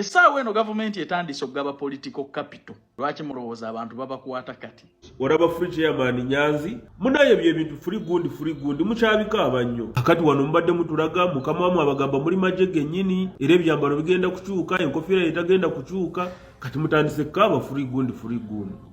essaawa eno gavumenti etandise okugaba political capital. Lwaki mulowooza abantu babakwata kati? Oraba free chairman Nyanzi munaye byebintu free gundi mukyabika abannyo akati wano mbadde mutulaga mukama wamwe abagamba muri majege nyini era ebyambalo bigenda kukyuka enkofiira etagenda kukyuka kati mutandise kaba free gundi.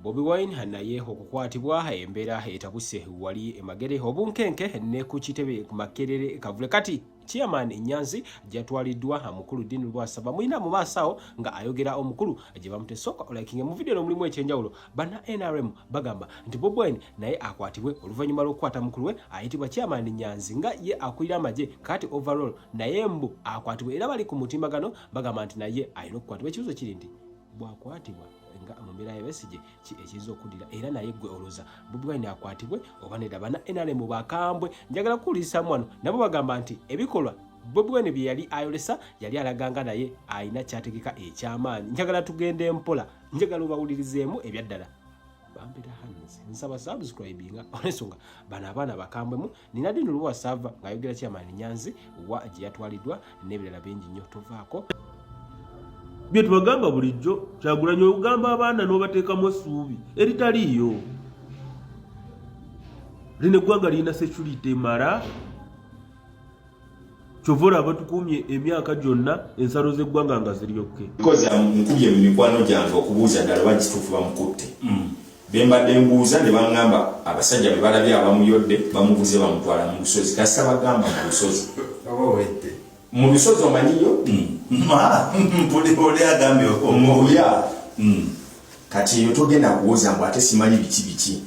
Bobi Wine naye okukwatibwa embeera etabuse wali emagere obunkenke ne ku kitebe ku makerere kavule kati Chairman Nyanzi jatwaliddwa mukulu Dini Lwasaba mwina mu maasawo nga ayogera omukulu gye bamutesoka olakinge mu video mulimu ekyenjawulo bana NRM bagamba nti Bobi Wine naye akwatibwe oluvannyuma lw'okukwata mukulu we ayitibwa Chairman Nyanzi nga ye akulira amagye kati overall naye mbu akwatibwe era bali ku mutimbagano bagamba nti naye ayina okukwatibwa. Ekibuzo kiri nti bwakwatibwa nga mu mbeera y'Besigye ki ekizo okudira era naye gwe oloza Bobi Wine akwatibwe oba nedda bana NRM bakambwe. Njagala kuwuliriza wano nabo bagamba nti ebikolwa Bobi Wine bye yali ayolesa yali alaganga naye ayina kyategeka ekyamaanyi. Njagala tugende mpola, njagala obawulirizeemu ebyaddala. Bambira hands nsaba subscribinga olensonga bana abaana bakambwemu nina Dini Lwasaba ng'ayogera Chairman Nyanzi wa gye yatwaliddwa n'ebirala bingi nnyo tovaako. Bye tubagamba bulijjo Kyagulanyi ogamba abaana n'obateekamu essuubi eritaliiyo. Lino eggwanga lirina security mara kyovora abatukumye emyaka gyonna ensalo z'eggwanga nga ziryokke. Koza nkubye mu mikwano gyange okubuuza ddala bakituufu bamukutte. Bembadde mbuuza ne bangamba abasajja be balabye abamuyodde bamubuze bamutwala mu lusozi kasita bagamba mu lusozi. Mu lusozi omanyiyo? Mpuli agambye omuya. Kati eyo togenda kuwoza mbu ate simanyi biki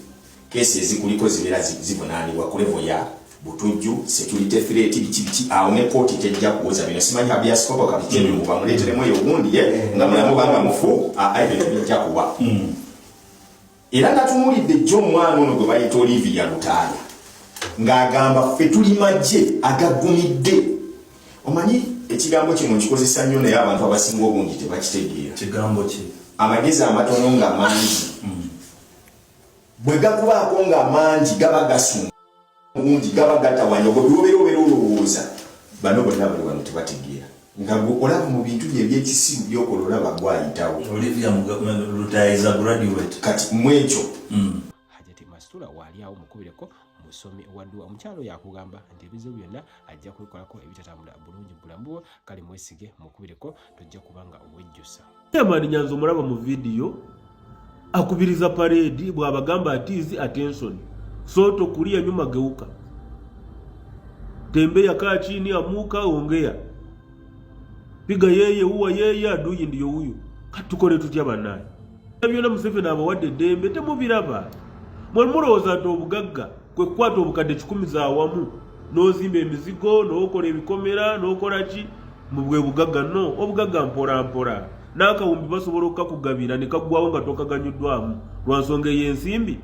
kesi ezikuliko zibeera zivunaanibwa ku level ya butujju security threat biki awo ne kooti tejja kuwoza bino simanyi abiasikopo kabitende mu bamuleeteremu eyo gundi nga mulamu banga mufu ebintu bijja kuwa. Era natumulidde jjo omwana ono gwe bayita Olivia Lutaaya ng'agamba ffe tuli magye agagumidde. Omanyi ekigambo kino nkikozesa nnyo naye abantu abasinga obungi tebakitegeera. Kigambo ki? Amagezi amatono nga mangi bwe gakubaako nga mangi gaba gasunga bungi gaba gatawanya obeera olowooza bano bonna bali wano tebategeera nga olaba mu bintu bye ebyekisiru byokola olaba gwayitawo. Olivia Lutaaya is a graduate. Kati mu ekyo Hajati Mastura wali awo mukubireko musomi wadduwa omukyalo yakugamba nti ebizibu byonna ajja kubikolako ebitatambula bulungi bulambuwo kale mwesige mukubireko tojja kubanga owejjusa. Chairman Nyanzi omulaba mu video akubiriza parade bw'abagamba atizi attention soto kulia nyuma geuka tembea kaa chini amuka ongea piga yeye uwa yeye adui ndiyo huyu katukole tutya banaye byonna Museveni abawadde dembe temubiraba mulowooza nti obugagga kwe kukwata obukadde 10 za awamu n'ozimba emizigo n'okola ebikomera n'okola ki mu bwe bugagga no obugagga mpola n'akawumbi basobola okukugabira ne kaggwawo nga tokaganyuddwamu lwa nsonga ey'ensimbi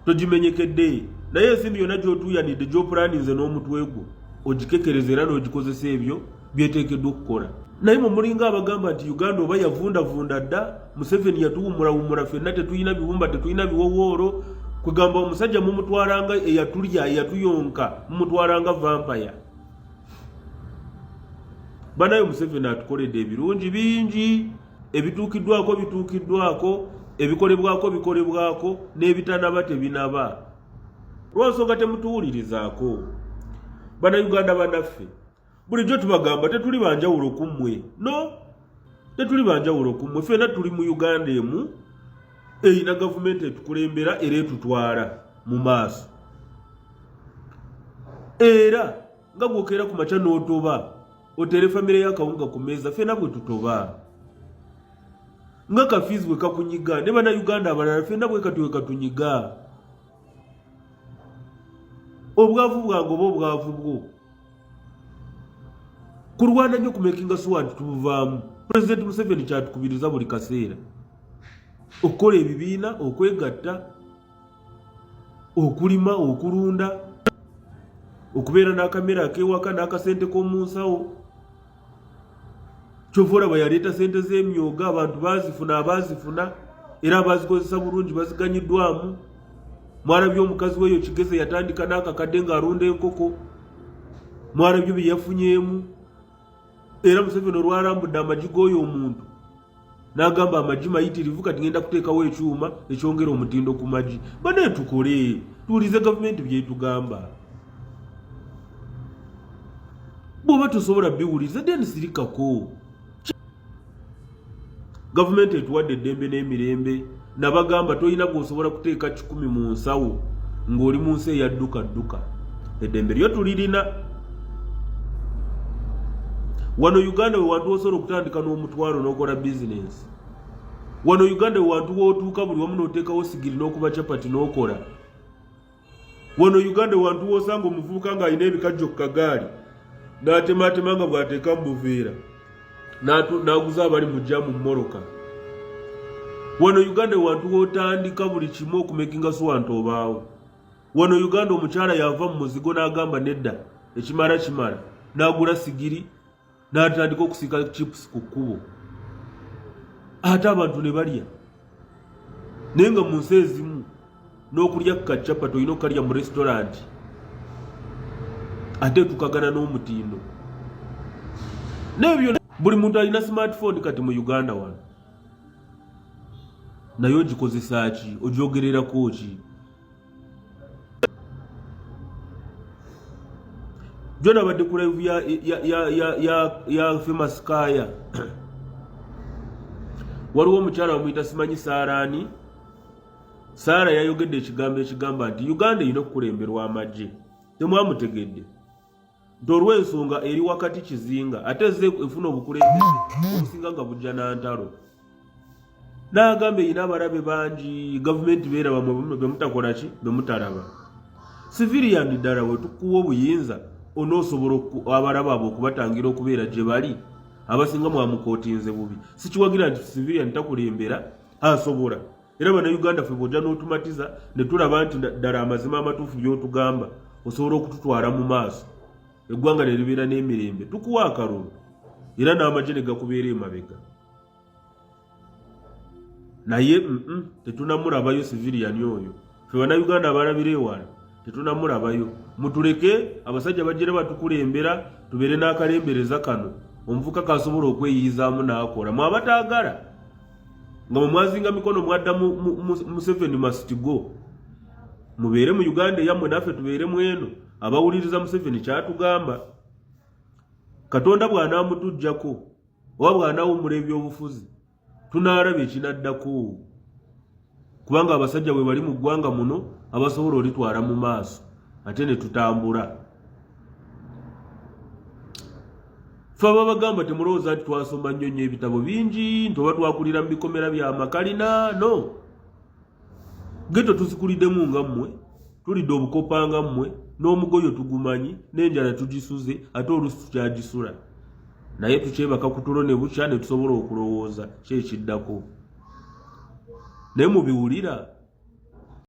togimenyekedde naye ensimbi yonna gy'otuuyanidde gy'opulaninze n'omutwe gwo ogikekereza era n'ogikozesa ebyo byeteekeddwa okukola. Naye mu mulinga abagamba nti Uganda oba yavundavunda dda Museveni yatuwummulawummula ffenna tetulina bibumba tetulina biwowoolo kwegamba omusajja mumutwalanga eyatulya eyatuyonka mumutwalanga vampire. Banayo Museveni atukoledde ebirungi bingi ebituukiddwako ebikolebwako n'ebitanaba tebinaba lw'ensonga temutuwulirizaako. Bannayuganda bannaffe bulijjo tubagamba tetuli banjawulo ku mmwe no tetuli banjawulo ku mmwe ffenna tuli mu Uganda emu eyina gavumenti etukulembera era etutwala mu maaso era nga bw'okeera ku makya n'otoba otere famire y'akawunga ku meeza ffenna bwe tutoba nga kafiizi bwe kakunyiga ne bannayuganda abalala ffenna bwe kati we katunyiga. Obwavu bwange oba obwavu bwo ku Rwanda nnyo kumekinga sure nti tubuvaamu. President Museveni kyatukubiriza buli kaseera okukola ebibiina okwegatta okulima okulunda okubeera n'akamera ak'ewaka n'akasente k'omu nsawo. Kyovoola bwe yaleeta sente z'emyoga abantu baazifuna era abazikozesa bulungi baziganyiddwamu. Mwarabye omukazi weeyo Kigeze yatandika n'akakadde ng'alunda enkoko mwarabye bye yafunyeemu era Museveni olwalambudde amagi g'oyo omuntu n'agamba amagi mayitirivu kati ngenda kuteekawo ekyuma ekyongera omutindo ku magi. Bane tukole tuwulize gavumenti byetugamba. Bw'oba tosobola biwuliza then sirikako. Gavumenti etuwadde eddembe n'emirembe nabagamba toyina gw'osobola kuteeka 10 mu nsawo ng'oli mu nsi eyadduka. Eddembe lyo tulirina. Wano Uganda we wantu osobola okutandika n'omutwalo n'okola bizinesi. Wano Uganda we wantu wootuuka buli wamu n'oteekawo sigiri n'okuba chapati n'okola. Wano Uganda we wantu woosanga omuvubuka ng'alina ebikajjo ku kagaali n'atematema nga bw'ateeka mu buveera n'aguza abali mu jjamu mu moroka. Wano Uganda we wantu wootandika buli kimu okumekinga suwantu obaawo. Wano Uganda omukyala yava mu muzigo n'agamba nedda ekimala n'agula sigiri n'atandika okusika chips ku kkubo. Ate abantu ne balya. Naye nga mu nsi ezimu n'okulya kacapati olina okalya mu restaurant ate tukagana n'omutindo. N'ebyo buli muntu alina smartphone kati mu Uganda wano. Naye ogikozesa ki? Ogyogererako ki? Jona badde ku live ya famous Kaya. Waliwo omukyala bamuyita simanyi Saarani. Saara yayogedde ekigamba nti Uganda erina okukulemberwa amagye. Temwamutegedde. Olw'ensonga eri wakati kizinga ate ze efuna obukulembeze obusinga nga bujja na ntalo. N'agamba erina abalabe bangi gavumenti beeraba bwe mutakola ki bwe mutalaba. Civilian ddala we tukuwa obuyinza onoosobola abalaba abo okubatangira okubeera gye bali abasinga mwamukootinze bubi. Sikiwagira nti civilian takulembera asobola. Era bana Uganda ffe bw'ojja n'otumatiza ne tulaba nti ddala amazima amatuufu by'otugamba osobola okututwala mu maaso. Eggwanga ne libeera n'emirembe tukuwa akalulu era n'amagye ne gakubeera emabega. Naye tetunamulabayo civilian oyo. Ffe bana Uganda abalabira ewala tetunamulabayo. Mutuleke abasajja bajjira batukulembera tubeere n'akalembereza kano omuvuka kasobola okweyizaamu n'akola. Mwabataagala nga mwazinga mikono mwadda Museveni must go. Mubeere mu Uganda yammwe naffe tubeere mu eno abawuliriza Museveni kyatugamba. Katonda bw'anaamutujjako oba bw'anaawumula ebyobufuzi tunaalaba ekinaddako. Kubanga abasajja bwe bali mu ggwanga muno abasobola olitwala mu maaso ate ne tutambula. Ffe ababagamba temulowooza nti twasoma nnyo ebitabo bingi nti oba twakulira mu bikomera bya makalina. No. Geto tuzikuliddemu nga mmwe, tulidde obukopa nga mmwe, n'omugoyo tugumanyi, n'enjala tugisuze ate oluusi tukyagisula. Naye tukyebaka kutulo ne bukya ne tusobola okulowooza ki ekiddako. Naye mubiwulira